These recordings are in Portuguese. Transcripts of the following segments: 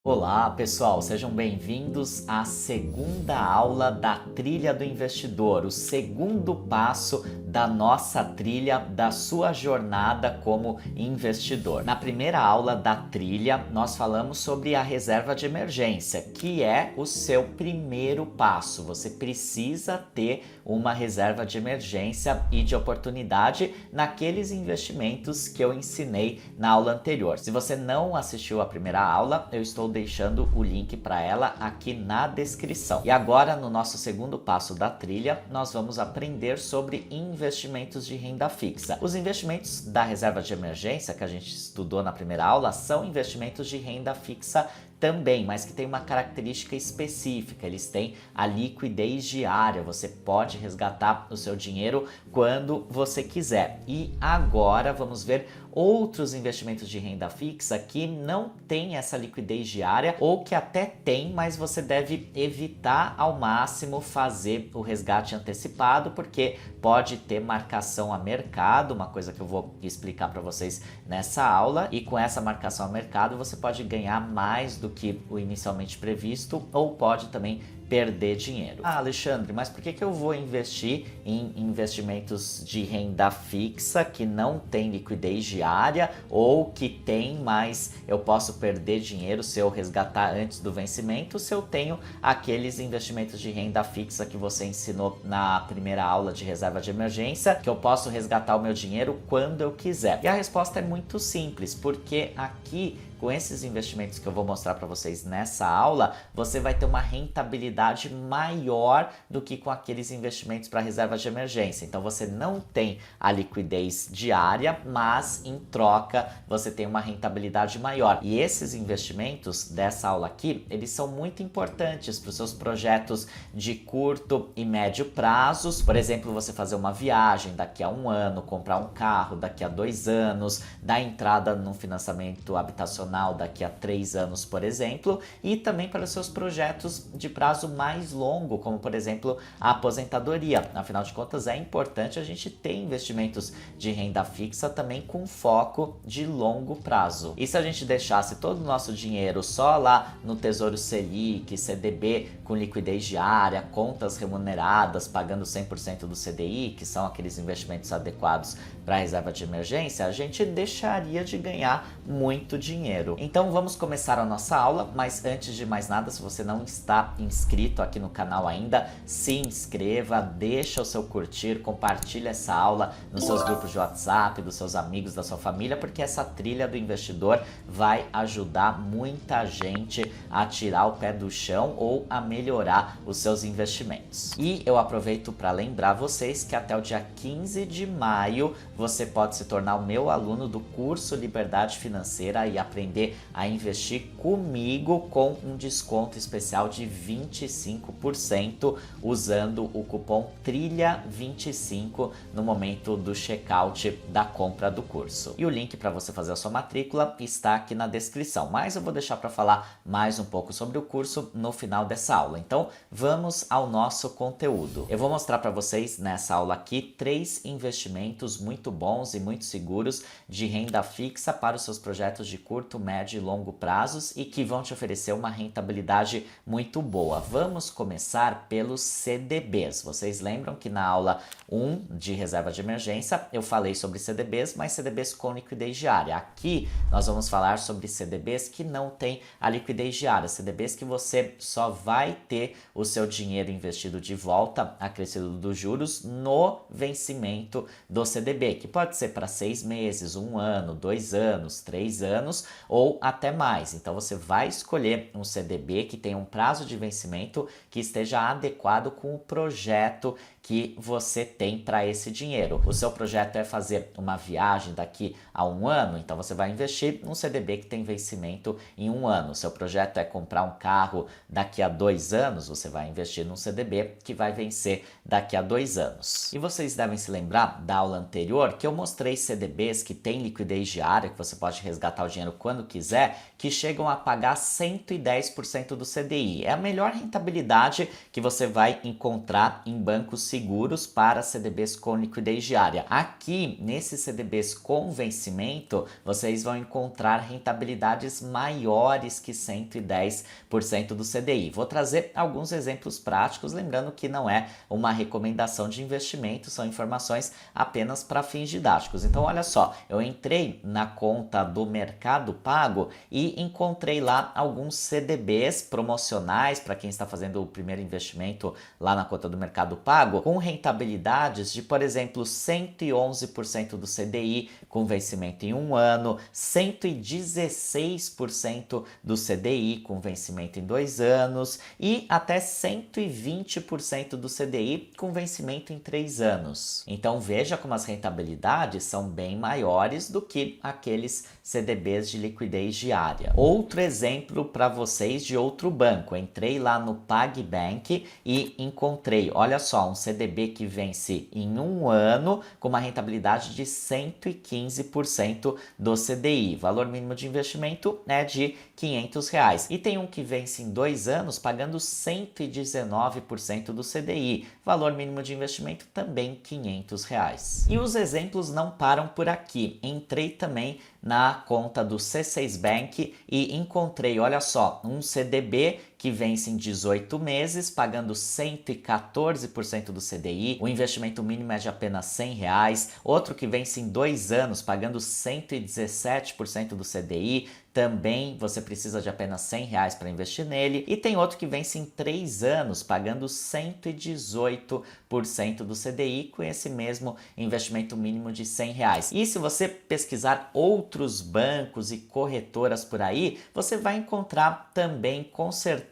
Olá pessoal, sejam bem-vindos à segunda aula da Trilha do Investidor, o segundo passo da nossa trilha, da sua jornada como investidor. Na primeira aula da trilha, nós falamos sobre a reserva de emergência, que é o seu primeiro passo. Você precisa ter uma reserva de emergência e de oportunidade naqueles investimentos que eu ensinei na aula anterior. Se você não assistiu a primeira aula, eu estou deixando o link para ela aqui na descrição. E agora, no nosso segundo passo da trilha, nós vamos aprender sobre investimentos de renda fixa. Os investimentos da reserva de emergência que a gente estudou na primeira aula são investimentos de renda fixa também, mas que tem uma característica específica. Eles têm a liquidez diária, você pode resgatar o seu dinheiro quando você quiser. E agora vamos ver outros investimentos de renda fixa que não tem essa liquidez diária ou que até tem, mas você deve evitar ao máximo fazer o resgate antecipado, porque pode ter marcação a mercado, uma coisa que eu vou explicar para vocês nessa aula, e com essa marcação a mercado você pode ganhar mais do que o inicialmente previsto ou pode também perder dinheiro. Ah, Alexandre, mas por que eu vou investir em investimentos de renda fixa que não tem liquidez diária ou que tem, mas eu posso perder dinheiro se eu resgatar antes do vencimento, se eu tenho aqueles investimentos de renda fixa que você ensinou na primeira aula de reserva de emergência, que eu posso resgatar o meu dinheiro quando eu quiser? E a resposta é muito simples, porque aqui com esses investimentos que eu vou mostrar para vocês nessa aula, você vai ter uma rentabilidade maior do que com aqueles investimentos para reserva de emergência. Então você não tem a liquidez diária, mas em troca você tem uma rentabilidade maior. E esses investimentos dessa aula aqui, eles são muito importantes para os seus projetos de curto e médio prazos. Por exemplo, você fazer uma viagem daqui a um ano, comprar um carro daqui a 2 anos, dar entrada num financiamento habitacional daqui a 3 anos, por exemplo, e também para os seus projetos de prazo mais longo, como por exemplo a aposentadoria. Afinal de contas, é importante a gente ter investimentos de renda fixa também com foco de longo prazo. E se a gente deixasse todo o nosso dinheiro só lá no Tesouro Selic, CDB com liquidez diária, contas remuneradas, pagando 100% do CDI, que são aqueles investimentos adequados para a reserva de emergência, a gente deixaria de ganhar muito dinheiro. Então vamos começar a nossa aula, mas antes de mais nada, se você não está inscrito aqui no canal ainda, se inscreva, deixa o seu curtir, compartilha essa aula nos seus grupos de WhatsApp, dos seus amigos, da sua família, porque essa trilha do investidor vai ajudar muita gente a tirar o pé do chão ou a melhorar os seus investimentos. E eu aproveito para lembrar vocês que até o dia 15 de maio você pode se tornar o meu aluno do curso Liberdade Financeira e aprender a investir comigo com um desconto especial de 25% usando o cupom TRILHA25 no momento do checkout da compra do curso. E o link para você fazer a sua matrícula está aqui na descrição, mas eu vou deixar para falar mais um pouco sobre o curso no final dessa aula. Então vamos ao nosso conteúdo. Eu vou mostrar para vocês nessa aula aqui 3 investimentos muito bons e muito seguros de renda fixa para os seus projetos de curto, médio e longo prazos e que vão te oferecer uma rentabilidade muito boa. Vamos começar pelos CDBs. Vocês lembram que na aula 1 de reserva de emergência eu falei sobre CDBs, mas CDBs com liquidez diária. Aqui nós vamos falar sobre CDBs que não tem a liquidez diária, CDBs que você só vai ter o seu dinheiro investido de volta, acrescido dos juros, no vencimento do CDB, que pode ser para 6 meses, 1 ano, 2 anos, 3 anos ou até mais. Então você vai escolher um CDB que tenha um prazo de vencimento que esteja adequado com o projeto que você tem para esse dinheiro. O seu projeto é fazer uma viagem daqui a 1 ano, então você vai investir num CDB que tem vencimento em 1 ano. O seu projeto é comprar um carro daqui a 2 anos, você vai investir num CDB que vai vencer daqui a 2 anos. E vocês devem se lembrar da aula anterior que eu mostrei CDBs que têm liquidez diária, que você pode resgatar o dinheiro quando quiser, que chegam a pagar 110% do CDI. É a melhor rentabilidade que você vai encontrar em bancos seguros seguros para CDBs com liquidez diária. Aqui, nesses CDBs com vencimento, vocês vão encontrar rentabilidades maiores que 110% do CDI. Vou trazer alguns exemplos práticos, lembrando que não é uma recomendação de investimento, são informações apenas para fins didáticos. Então, olha só, eu entrei na conta do Mercado Pago e encontrei lá alguns CDBs promocionais para quem está fazendo o primeiro investimento lá na conta do Mercado Pago, com rentabilidades de, por exemplo, 111% do CDI com vencimento em um ano, 116% do CDI com vencimento em 2 anos e até 120% do CDI com vencimento em 3 anos. Então veja como as rentabilidades são bem maiores do que aqueles CDBs de liquidez diária. Outro exemplo para vocês de outro banco. Entrei lá no PagBank e encontrei, olha só, um CDB que vence em um ano com uma rentabilidade de 115% do CDI. Valor mínimo de investimento é de R$500. E tem um que vence em 2 anos pagando 119% do CDI. Valor mínimo de investimento também R$500. E os exemplos não param por aqui. Entrei também na conta do C6 Bank e encontrei, olha só, um CDB que vence em 18 meses, pagando 114% do CDI, o investimento mínimo é de apenas R$100, outro que vence em 2 anos, pagando 117% do CDI, também você precisa de apenas R$100 para investir nele, e tem outro que vence em 3 anos, pagando 118% do CDI, com esse mesmo investimento mínimo de R$100. E se você pesquisar outros bancos e corretoras por aí, você vai encontrar também, com certeza,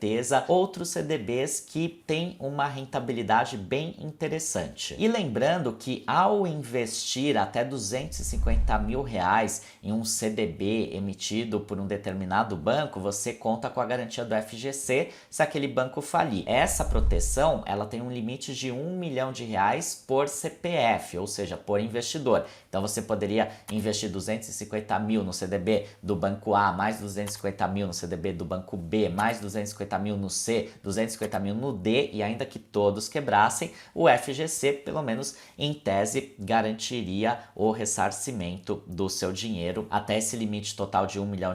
outros CDBs que têm uma rentabilidade bem interessante. E lembrando que ao investir até R$250 mil em um CDB emitido por um determinado banco, você conta com a garantia do FGC se aquele banco falir. Essa proteção, ela tem um limite de R$1 milhão por CPF, ou seja, por investidor. Então você poderia investir 250 mil no CDB do banco A, mais 250 mil no CDB do banco B, mais 250 mil no C, 250 mil no D, e ainda que todos quebrassem, o FGC, pelo menos em tese, garantiria o ressarcimento do seu dinheiro até esse limite total de R$1 milhão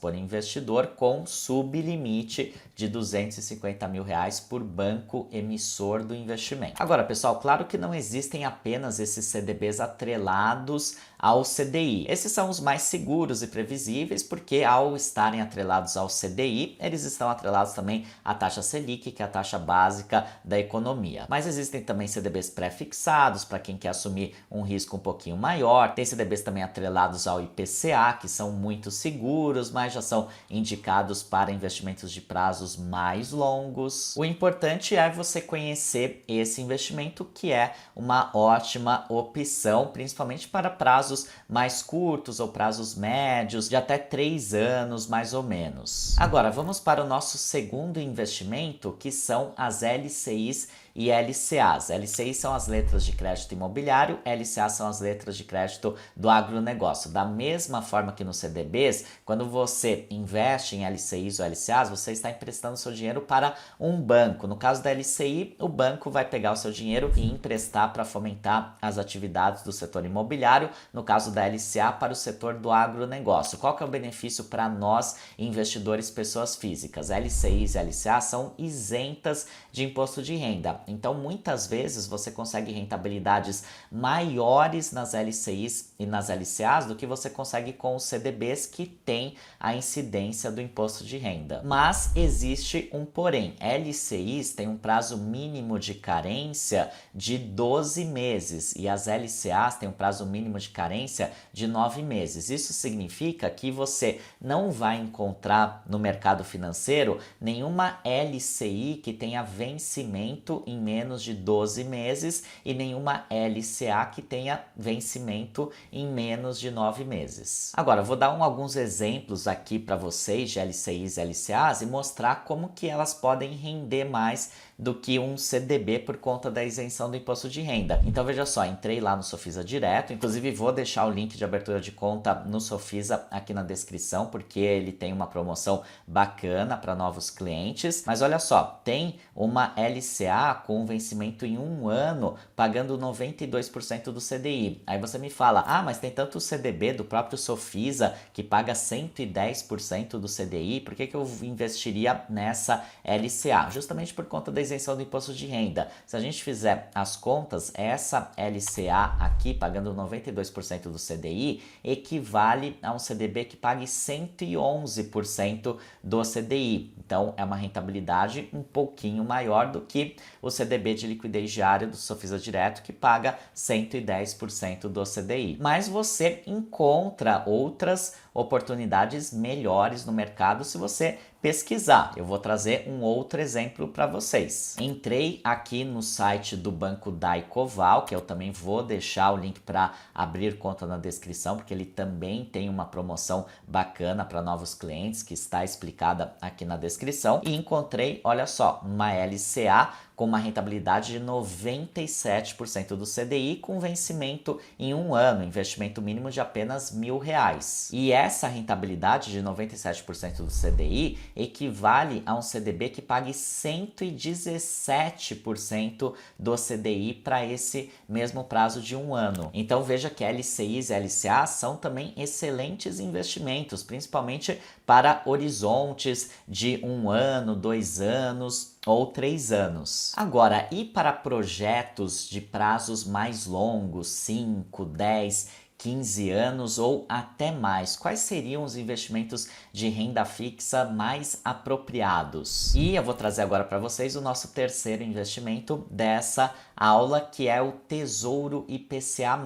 por investidor, com sublimite de R$250 mil por banco emissor do investimento. Agora, pessoal, claro que não existem apenas esses CDBs atrelados ao CDI. Esses são os mais seguros e previsíveis, porque ao estarem atrelados ao CDI, eles estão atrelados também à taxa Selic, que é a taxa básica da economia. Mas existem também CDBs pré-fixados, para quem quer assumir um risco um pouquinho maior. Tem CDBs também atrelados ao IPCA, que são muito seguros, mas já são indicados para investimentos de prazos mais longos. O importante é você conhecer esse investimento, que é uma ótima opção, principalmente para prazos mais curtos ou prazos médios, de até 3 anos mais ou menos. Agora, vamos para o nosso segundo investimento, que são as LCIs e LCAs. LCIs são as letras de crédito imobiliário, LCAs são as letras de crédito do agronegócio. Da mesma forma que nos CDBs, quando você investe em LCIs ou LCAs, você está emprestando seu dinheiro para um banco. No caso da LCI, o banco vai pegar o seu dinheiro e emprestar para fomentar as atividades do setor imobiliário. No caso da LCA, para o setor do agronegócio. Qual que é o benefício para nós, investidores, pessoas físicas? LCIs e LCA são isentas de imposto de renda. Então, muitas vezes você consegue rentabilidades maiores nas LCIs e nas LCAs do que você consegue com os CDBs, que têm a incidência do imposto de renda. Mas existe um porém. LCIs têm um prazo mínimo de carência de 12 meses e as LCAs têm um prazo mínimo de carência de 9 meses. Isso significa que você não vai encontrar no mercado financeiro nenhuma LCI que tenha vencimento em menos de 12 meses e nenhuma LCA que tenha vencimento em menos de 9 meses. Agora, vou dar alguns exemplos aqui para vocês de LCIs e LCAs e mostrar como que elas podem render mais do que um CDB por conta da isenção do imposto de renda. Então veja só, entrei lá no Sofisa direto, inclusive vou deixar o link de abertura de conta no Sofisa aqui na descrição, porque ele tem uma promoção bacana para novos clientes. Mas olha só, tem uma LCA com vencimento em 1 ano, pagando 92% do CDI. Aí você me fala, mas tem tanto o CDB do próprio Sofisa que paga 110% do CDI, por que eu investiria nessa LCA? Justamente por conta da isenção do imposto de renda. Se a gente fizer as contas, essa LCA aqui, pagando 92% do CDI, equivale a um CDB que pague 111% do CDI. Então, é uma rentabilidade um pouquinho maior do que o CDB de liquidez diária do Sofisa Direto, que paga 110% do CDI. Mas você encontra outras oportunidades melhores no mercado se você pesquisar. Eu vou trazer um outro exemplo para vocês. Entrei aqui no site do Banco Daicoval, que eu também vou deixar o link para abrir conta na descrição, porque ele também tem uma promoção bacana para novos clientes, que está explicada aqui na descrição. E encontrei, olha só, uma LCA com uma rentabilidade de 97% do CDI, com vencimento em 1 ano, investimento mínimo de apenas R$1.000. E essa rentabilidade de 97% do CDI equivale a um CDB que pague 117% do CDI para esse mesmo prazo de 1 ano. Então veja que LCIs e LCAs são também excelentes investimentos, principalmente para horizontes de 1 ano, 2 anos ou 3 anos. Agora, e para projetos de prazos mais longos, 5, 10, 15 anos ou até mais? Quais seriam os investimentos de renda fixa mais apropriados? E eu vou trazer agora para vocês o nosso terceiro investimento dessa aula, que é o Tesouro IPCA+,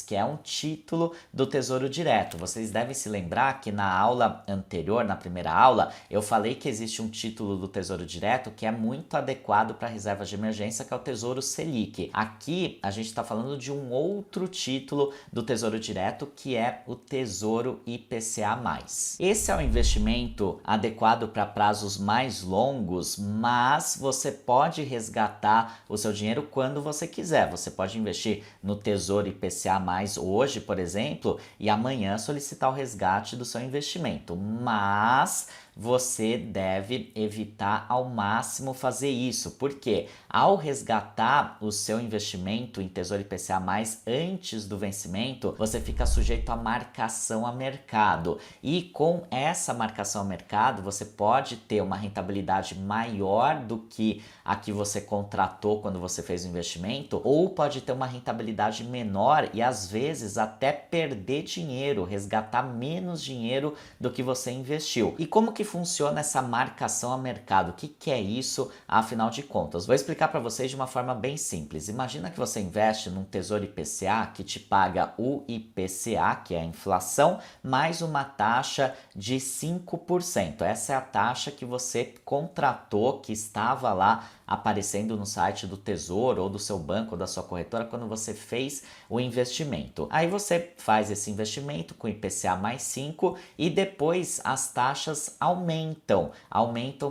que é um título do Tesouro Direto. Vocês devem se lembrar que na aula anterior, na primeira aula, eu falei que existe um título do Tesouro Direto que é muito adequado para reservas de emergência, que é o Tesouro Selic. Aqui a gente está falando de um outro título do Tesouro Direto, que é o Tesouro IPCA+. Esse é um investimento adequado para prazos mais longos, mas você pode resgatar o seu dinheiro quando você quiser. Você pode investir no Tesouro IPCA+ hoje, por exemplo, e amanhã solicitar o resgate do seu investimento, mas você deve evitar ao máximo fazer isso, porque ao resgatar o seu investimento em Tesouro IPCA+, antes do vencimento, você fica sujeito à marcação a mercado. E com essa marcação a mercado, você pode ter uma rentabilidade maior do que a que você contratou quando você fez o investimento, ou pode ter uma rentabilidade menor e às vezes até perder dinheiro, resgatar menos dinheiro do que você investiu. E como que funciona essa marcação a mercado? O que é isso, afinal de contas? Vou explicar para vocês de uma forma bem simples. Imagina que você investe num Tesouro IPCA que te paga o IPCA, que é a inflação, mais uma taxa de 5%. Essa é a taxa que você contratou, que estava lá aparecendo no site do Tesouro ou do seu banco ou da sua corretora quando você fez o investimento. Aí você faz esse investimento com IPCA mais 5 e depois as taxas aumentam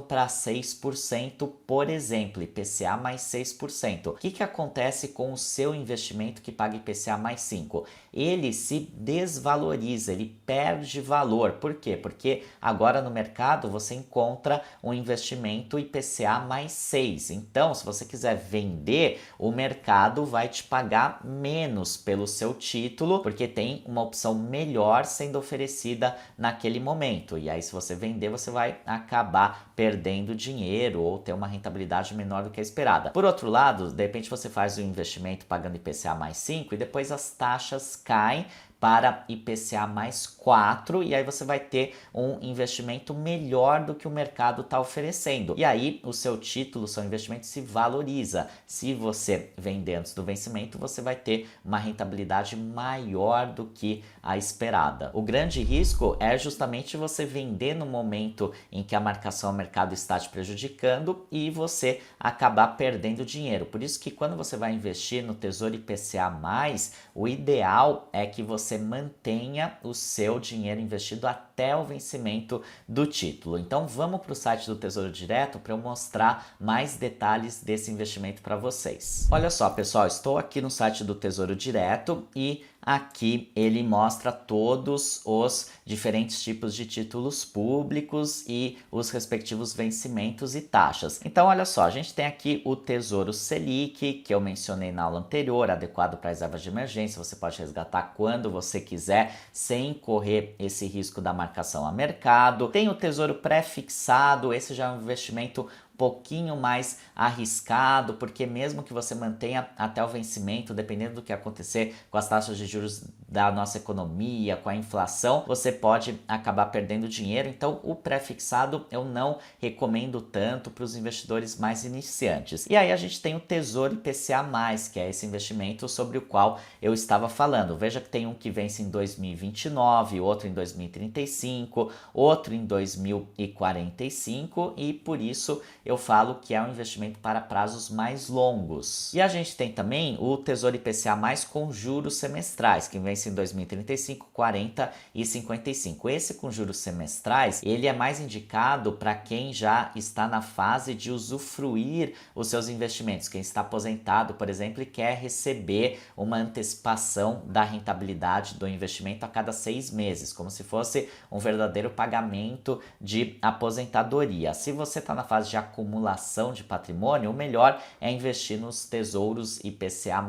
para 6%, por exemplo, IPCA mais 6%. O que acontece com o seu investimento que paga IPCA mais 5? Ele se desvaloriza, ele perde valor. Por quê? Porque agora no mercado você encontra um investimento IPCA mais 6. Então, se você quiser vender, o mercado vai te pagar menos pelo seu título, porque tem uma opção melhor sendo oferecida naquele momento. E aí, se você vender, você vai acabar perdendo dinheiro ou ter uma rentabilidade menor do que a esperada. Por outro lado, de repente você faz o investimento pagando IPCA mais 5 e depois as taxas caem para IPCA mais 4 e aí você vai ter um investimento melhor do que o mercado está oferecendo. E aí o seu título, o seu investimento se valoriza. Se você vender antes do vencimento, você vai ter uma rentabilidade maior do que a esperada. O grande risco é justamente você vender no momento em que a marcação ao mercado está te prejudicando e você acabar perdendo dinheiro. Por isso que quando você vai investir no Tesouro IPCA+, o ideal é que você mantenha o seu dinheiro investido até o vencimento do título. Então vamos para o site do Tesouro Direto para eu mostrar mais detalhes desse investimento para vocês. Olha só, pessoal, estou aqui no site do Tesouro Direto e aqui ele mostra todos os diferentes tipos de títulos públicos e os respectivos vencimentos e taxas. Então, olha só, a gente tem aqui o Tesouro Selic, que eu mencionei na aula anterior, adequado para reservas de emergência, você pode resgatar quando você quiser, sem correr esse risco da marcação a mercado. Tem o Tesouro Pré-fixado, esse já é um investimento pouquinho mais arriscado, porque mesmo que você mantenha até o vencimento, dependendo do que acontecer com as taxas de juros da nossa economia, com a inflação, você pode acabar perdendo dinheiro. Então, o pré-fixado eu não recomendo tanto para os investidores mais iniciantes. E aí a gente tem o Tesouro IPCA+, que é esse investimento sobre o qual eu estava falando. Veja que tem um que vence em 2029, outro em 2035, outro em 2045 e por isso eu falo que é um investimento para prazos mais longos. E a gente tem também o Tesouro IPCA+, com juros semestrais, que vence em 2035, 40 e 55. Esse com juros semestrais, ele é mais indicado para quem já está na fase de usufruir os seus investimentos. Quem está aposentado, por exemplo, e quer receber uma antecipação da rentabilidade do investimento a cada 6 meses, como se fosse um verdadeiro pagamento de aposentadoria. Se você está na fase de acumulação de patrimônio, o melhor é investir nos tesouros IPCA+,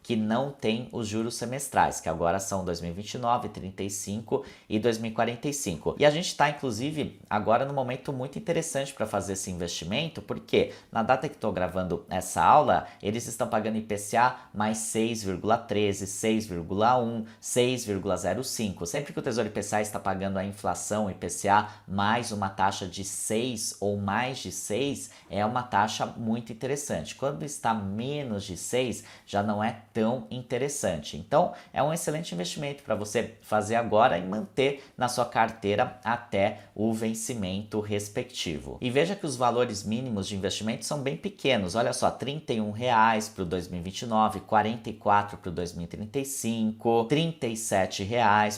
que não tem os juros semestrais, que agora são 2029, 35 e 2045. E a gente está, inclusive, agora num momento muito interessante para fazer esse investimento, porque na data que estou gravando essa aula, eles estão pagando IPCA mais 6,13, 6,1, 6,05. Sempre que o Tesouro IPCA está pagando a inflação IPCA mais uma taxa de 6 ou mais de 6, é uma taxa muito interessante. Quando está menos de 6, já não é tão interessante. Então, é um excelente investimento para você fazer agora e manter na sua carteira até o vencimento respectivo. E veja que os valores mínimos de investimento são bem pequenos. Olha só, R$ 31 para o 2029, R$ 44 para o 2035, R$ 37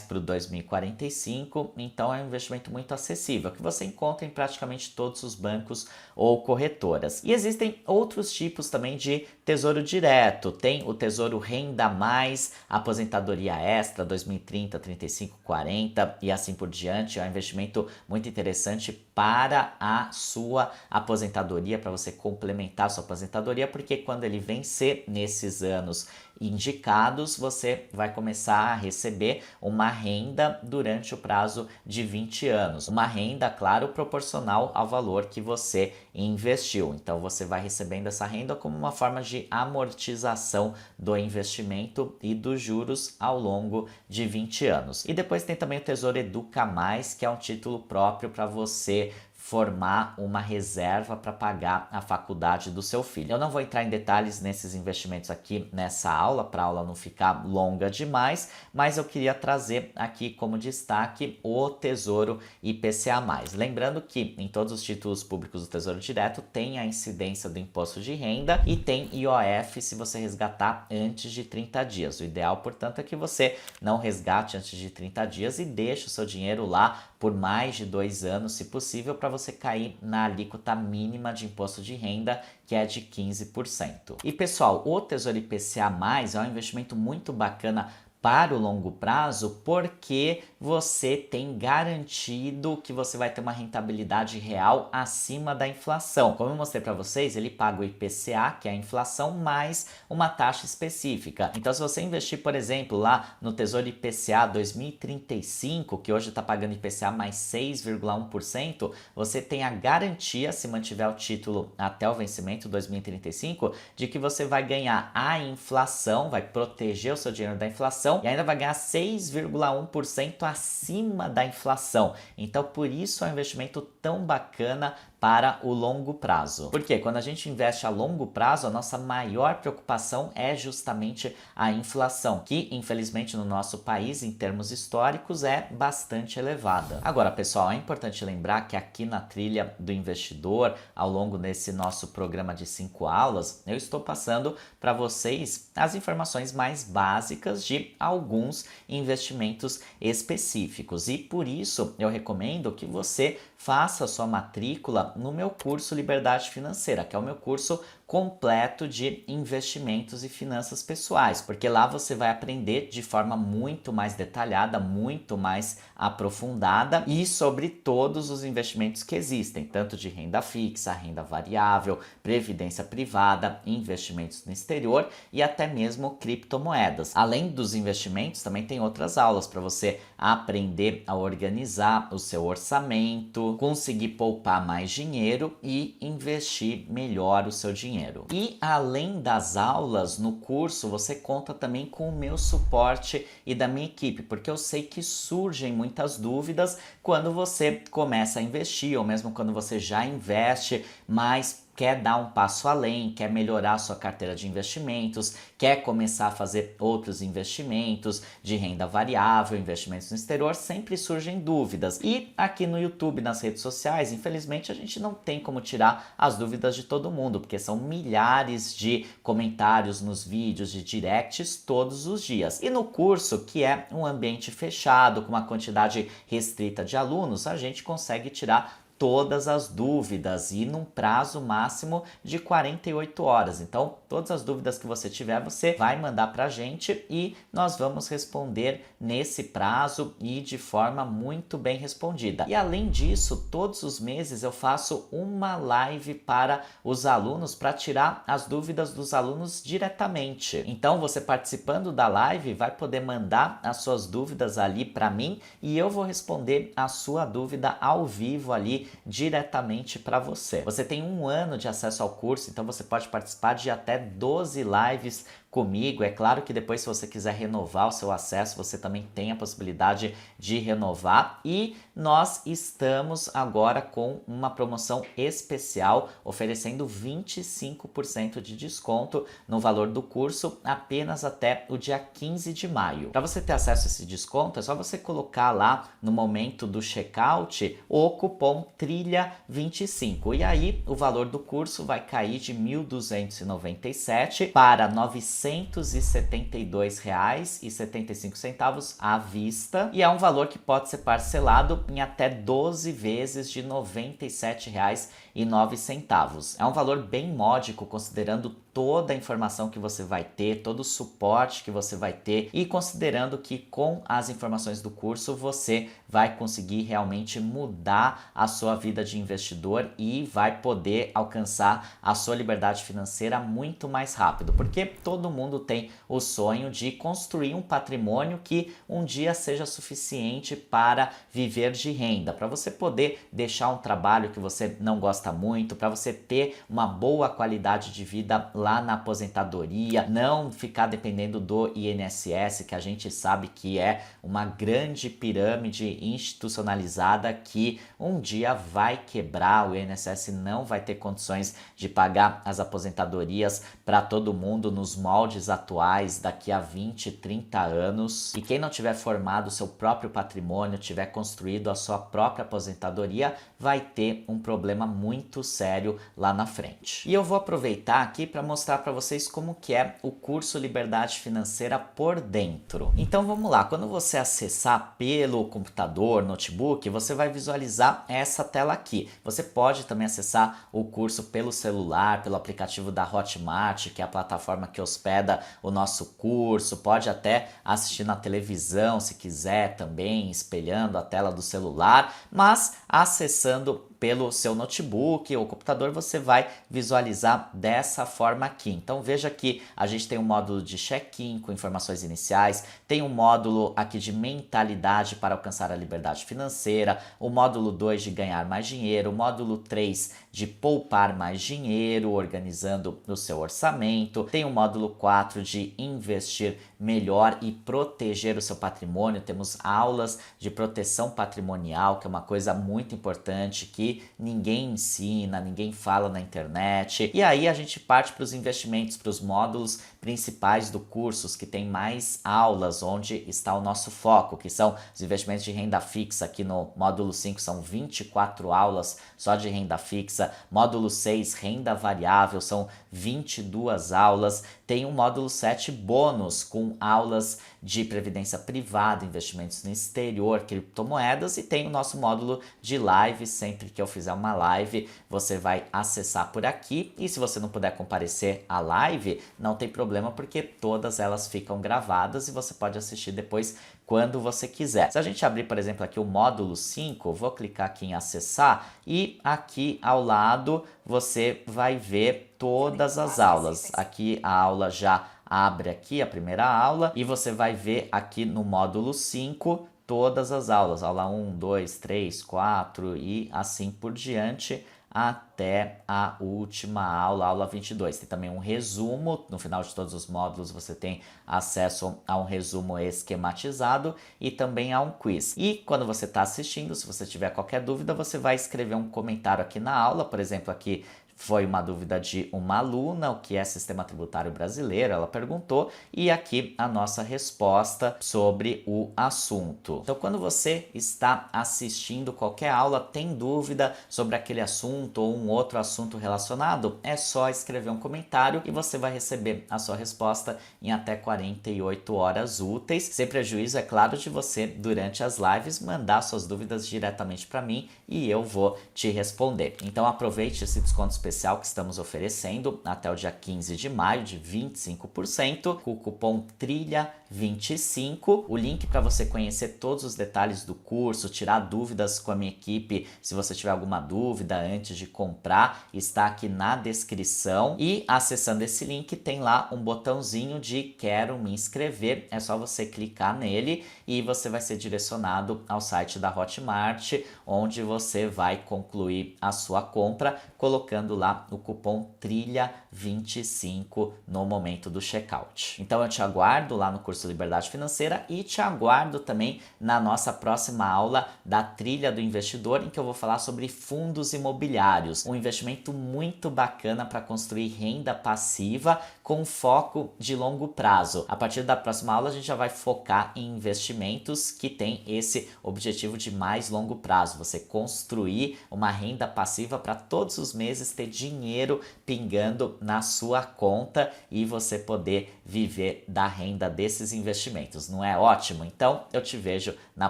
para o 2045. Então, é um investimento muito acessível, que você encontra em praticamente todos os bancos ou corretoras. E existem outros tipos também de tesouro direto. Tem o Tesouro Renda Mais, Aposentadoria Extra 2030, 35, 40 e assim por diante. É um investimento muito interessante para a sua aposentadoria, para você complementar a sua aposentadoria, porque quando ele vencer nesses anos indicados, você vai começar a receber uma renda durante o prazo de 20 anos. Uma renda, claro, proporcional ao valor que você investiu. Então, você vai recebendo essa renda como uma forma de amortização do investimento e dos juros ao longo de 20 anos. E depois tem também o Tesouro Educa Mais, que é um título próprio para você formar uma reserva para pagar a faculdade do seu filho. Eu não vou entrar em detalhes nesses investimentos aqui nessa aula, para a aula não ficar longa demais, mas eu queria trazer aqui como destaque o Tesouro IPCA+. Lembrando que em todos os títulos públicos do Tesouro Direto tem a incidência do imposto de renda e tem IOF se você resgatar antes de 30 dias. O ideal, portanto, é que você não resgate antes de 30 dias e deixe o seu dinheiro lá por mais de 2 anos, se possível, para você cair na alíquota mínima de imposto de renda, que é de 15%. E pessoal, o Tesouro IPCA+, é um investimento muito bacana para o longo prazo, porque você tem garantido que você vai ter uma rentabilidade real acima da inflação. Como eu mostrei para vocês, ele paga o IPCA, que é a inflação, mais uma taxa específica. Então, se você investir, por exemplo, lá no Tesouro IPCA 2035, que hoje está pagando IPCA mais 6,1%, você tem a garantia, se mantiver o título até o vencimento 2035, de que você vai ganhar a inflação, vai proteger o seu dinheiro da inflação, e ainda vai ganhar 6,1% acima da inflação. Então, por isso é um investimento tão bacana para o longo prazo. Porque quando a gente investe a longo prazo, a nossa maior preocupação é justamente a inflação, que infelizmente no nosso país, em termos históricos, é bastante elevada. Agora, pessoal, é importante lembrar que aqui na Trilha do Investidor, ao longo desse nosso programa de 5 aulas, eu estou passando para vocês as informações mais básicas de alguns investimentos específicos. E por isso eu recomendo que você faça a sua matrícula no meu curso Liberdade Financeira, que é o meu curso completo de investimentos e finanças pessoais, porque lá você vai aprender de forma muito mais detalhada, muito mais aprofundada e sobre todos os investimentos que existem, tanto de renda fixa, renda variável, previdência privada, investimentos no exterior e até mesmo criptomoedas. Além dos investimentos, também tem outras aulas para você aprender a organizar o seu orçamento, conseguir poupar mais dinheiro e investir melhor o seu dinheiro. E além das aulas, no curso você conta também com o meu suporte e da minha equipe, porque eu sei que surgem muitas dúvidas quando você começa a investir ou mesmo quando você já investe, mas quer dar um passo além, quer melhorar a sua carteira de investimentos, quer começar a fazer outros investimentos de renda variável, investimentos no exterior, sempre surgem dúvidas. E aqui no YouTube, nas redes sociais, infelizmente a gente não tem como tirar as dúvidas de todo mundo, porque são milhares de comentários nos vídeos, de directs todos os dias. E no curso, que é um ambiente fechado, com uma quantidade restrita de alunos, a gente consegue tirar todas as dúvidas e num prazo máximo de 48 horas. Então, todas as dúvidas que você tiver, você vai mandar para a gente e nós vamos responder nesse prazo e de forma muito bem respondida. E além disso, todos os meses eu faço uma live para os alunos para tirar as dúvidas dos alunos diretamente. Então, você participando da live vai poder mandar as suas dúvidas ali para mim e eu vou responder a sua dúvida ao vivo ali diretamente para você. Você tem 1 ano de acesso ao curso, então você pode participar de até 12 lives comigo. É claro que depois, se você quiser renovar o seu acesso, você também tem a possibilidade de renovar. E nós estamos agora com uma promoção especial, oferecendo 25% de desconto no valor do curso apenas até o dia 15 de maio. Para você ter acesso a esse desconto, é só você colocar lá no momento do checkout o cupom TRILHA25. E aí o valor do curso vai cair de R$ 1.297 para R$ 972,75 à vista, e é um valor que pode ser parcelado em até 12 vezes de R$ 97,09. É um valor bem módico, considerando toda a informação que você vai ter, todo o suporte que você vai ter e considerando que com as informações do curso você vai conseguir realmente mudar a sua vida de investidor e vai poder alcançar a sua liberdade financeira muito mais rápido, porque todo mundo tem o sonho de construir um patrimônio que um dia seja suficiente para viver de renda, para você poder deixar um trabalho que você não gosta muito, para você ter uma boa qualidade de vida lá na aposentadoria, não ficar dependendo do INSS, que a gente sabe que é uma grande pirâmide institucionalizada que um dia vai quebrar. O INSS não vai ter condições de pagar as aposentadorias para todo mundo nos moldes atuais daqui a 20, 30 anos. E quem não tiver formado seu próprio patrimônio, tiver construído a sua própria aposentadoria, vai ter um problema muito sério lá na frente. E eu vou aproveitar aqui para mostrar para vocês como que é o curso Liberdade Financeira por dentro. Então vamos lá, quando você acessar pelo computador, notebook, você vai visualizar essa tela aqui. Você pode também acessar o curso pelo celular, pelo aplicativo da Hotmart, que é a plataforma que hospeda o nosso curso. Pode até assistir na televisão se quiser também, espelhando a tela do celular, mas acessando pelo seu notebook ou computador, você vai visualizar dessa forma aqui. Então veja que a gente tem um módulo de check-in com informações iniciais, tem um módulo aqui de mentalidade para alcançar a liberdade financeira, o módulo 2 de ganhar mais dinheiro, o módulo 3 de poupar mais dinheiro, organizando o seu orçamento, tem o módulo 4 de investir melhor e proteger o seu patrimônio. Temos aulas de proteção patrimonial, que é uma coisa muito importante que ninguém ensina, ninguém fala na internet. E aí a gente parte para os investimentos, para os módulos principais do curso, que tem mais aulas, onde está o nosso foco, que são os investimentos de renda fixa. Aqui no módulo 5 são 24 aulas só de renda fixa. Módulo 6, renda variável, são 22 aulas. tem o módulo 7 bônus com aulas de previdência privada, investimentos no exterior, criptomoedas, e tem o nosso módulo de live. Sempre que eu fizer uma live, você vai acessar por aqui, e se você não puder comparecer à live, não tem problema, porque todas elas ficam gravadas e você pode assistir depois quando você quiser. Se a gente abrir, por exemplo, aqui o módulo 5, vou clicar aqui em acessar, e aqui ao lado você vai ver todas as aulas. Aqui a aula já abre aqui, a primeira aula, e você vai ver aqui no módulo 5 todas as aulas, aula 1, 2, 3, 4 e assim por diante, até a última aula, aula 22. Tem também um resumo, no final de todos os módulos você tem acesso a um resumo esquematizado e também a um quiz. E quando você está assistindo, se você tiver qualquer dúvida, você vai escrever um comentário aqui na aula. Por exemplo, aqui foi uma dúvida de uma aluna, o que é sistema tributário brasileiro, ela perguntou, e aqui a nossa resposta sobre o assunto. Então, quando você está assistindo qualquer aula, tem dúvida sobre aquele assunto ou um outro assunto relacionado, é só escrever um comentário e você vai receber a sua resposta em até 48 horas úteis, sem prejuízo, é claro, de você, durante as lives, mandar suas dúvidas diretamente para mim e eu vou te responder. Então, aproveite esse desconto especial que estamos oferecendo até o dia 15 de maio de 25% com o cupom TRILHA25. O link para você conhecer todos os detalhes do curso, tirar dúvidas com a minha equipe, se você tiver alguma dúvida antes de comprar, está aqui na descrição. E acessando esse link tem lá um botãozinho de quero me inscrever, é só você clicar nele e você vai ser direcionado ao site da Hotmart, onde você vai concluir a sua compra colocando lá o cupom TRILHA25 no momento do checkout. Então eu te aguardo lá no curso Liberdade Financeira e te aguardo também na nossa próxima aula da Trilha do Investidor, em que eu vou falar sobre fundos imobiliários, um investimento muito bacana para construir renda passiva com foco de longo prazo. A partir da próxima aula a gente já vai focar em investimentos que tem esse objetivo de mais longo prazo, você construir uma renda passiva para todos os meses ter dinheiro pingando na sua conta e você poder viver da renda desses investimentos. Não é ótimo? Então eu te vejo na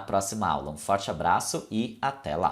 próxima aula. Um forte abraço e até lá!